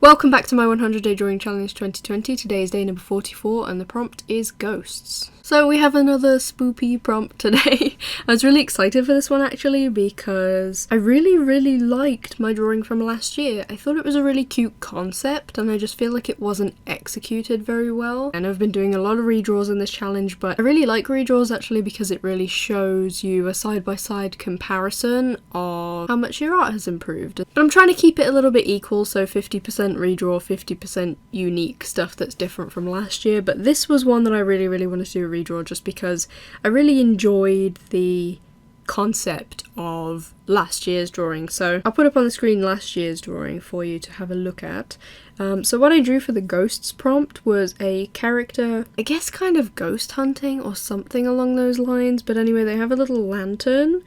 Welcome back to my 100-day drawing challenge 2020. Today is day number 44 and the prompt is ghosts. So we have another spoopy prompt today. I was really excited for this one actually because I really liked my drawing from last year. I thought it was a really cute concept and I just feel like it wasn't executed very well. And I've been doing a lot of redraws in this challenge, but I really like redraws actually because it really shows you a side-by-side comparison of how much your art has improved. But I'm trying to keep it a little bit equal, so 50% redraw, 50% unique stuff that's different from last year. But this was one that I really wanted to do a redraw just because I really enjoyed the concept of last year's drawing. So I'll put up on the screen last year's drawing for you to have a look at. So what I drew for the ghosts prompt was a character, I guess kind of ghost hunting or something along those lines, but anyway they have a little lantern.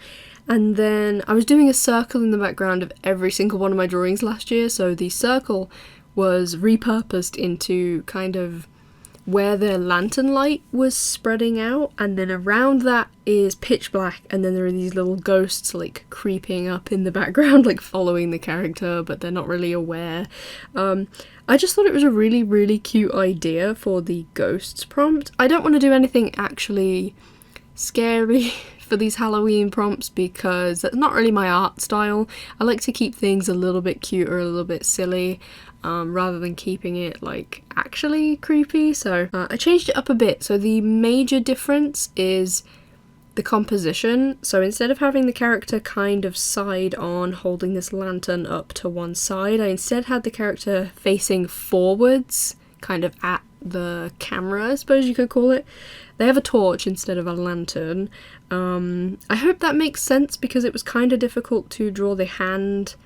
And then I was doing a circle in the background of every single one of my drawings last year, so the circle was repurposed into kind of where the lantern light was spreading out, and then around that is pitch black, and then there are these little ghosts like creeping up in the background, like following the character, but they're not really aware. I just thought it was a really cute idea for the ghosts prompt. I don't want to do anything actually scary for these Halloween prompts because that's not really my art style. I like to keep things a little bit cute or a little bit silly rather than keeping it like actually creepy. So I changed it up a bit. So the major difference is the composition. So instead of having the character kind of side on holding this lantern up to one side, I instead had the character facing forwards, kind of at the camera, I suppose you could call it. They have a torch instead of a lantern. I hope that makes sense because it was kind of difficult to draw the hand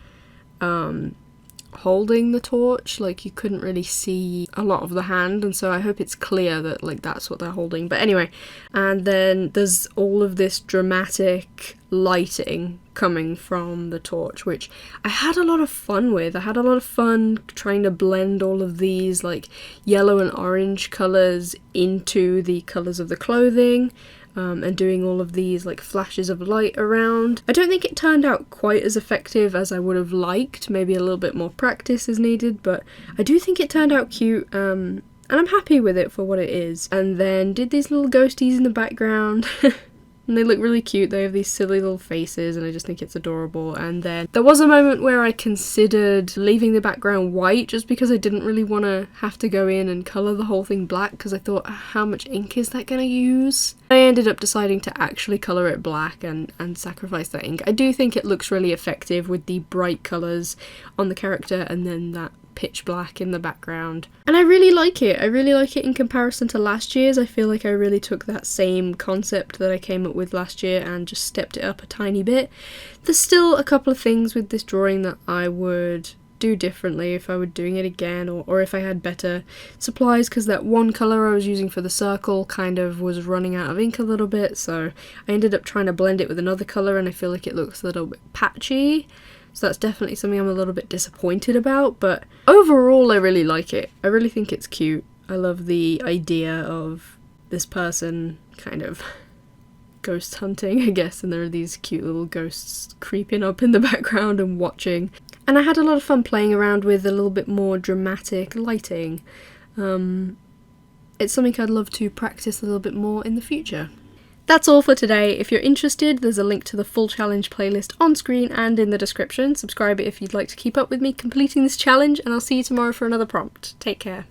holding the torch, like you couldn't really see a lot of the hand, and so I hope it's clear that like that's what they're holding. But anyway, and then there's all of this dramatic lighting coming from the torch, which I had a lot of fun with. I had a lot of fun trying to blend all of these like yellow and orange colours into the colours of the clothing. And doing all of these like flashes of light around. I don't think it turned out quite as effective as I would have liked. Maybe a little bit more practice is needed, but I do think it turned out cute, and I'm happy with it for what it is. And then did these little ghosties in the background. And they look really cute. They have these silly little faces and I just think it's adorable. And then there was a moment where I considered leaving the background white just because I didn't really want to have to go in and colour the whole thing black because I thought, how much ink is that going to use? I ended up deciding to actually colour it black and sacrifice that ink. I do think it looks really effective with the bright colours on the character and then that pitch black in the background. And I really like it. I really like it in comparison to last year's. I feel like I really took that same concept that I came up with last year and just stepped it up a tiny bit. There's still a couple of things with this drawing that I would do differently if I were doing it again, or if I had better supplies, because that one colour I was using for the circle kind of was running out of ink a little bit, so I ended up trying to blend it with another colour and I feel like it looks a little bit patchy. So that's definitely something I'm a little bit disappointed about, but overall I really like it. I really think it's cute. I love the idea of this person kind of ghost hunting, I guess, and there are these cute little ghosts creeping up in the background and watching. And I had a lot of fun playing around with a little bit more dramatic lighting. It's something I'd love to practice a little bit more in the future. That's all for today. If you're interested, there's a link to the full challenge playlist on screen and in the description. Subscribe if you'd like to keep up with me completing this challenge, and I'll see you tomorrow for another prompt. Take care.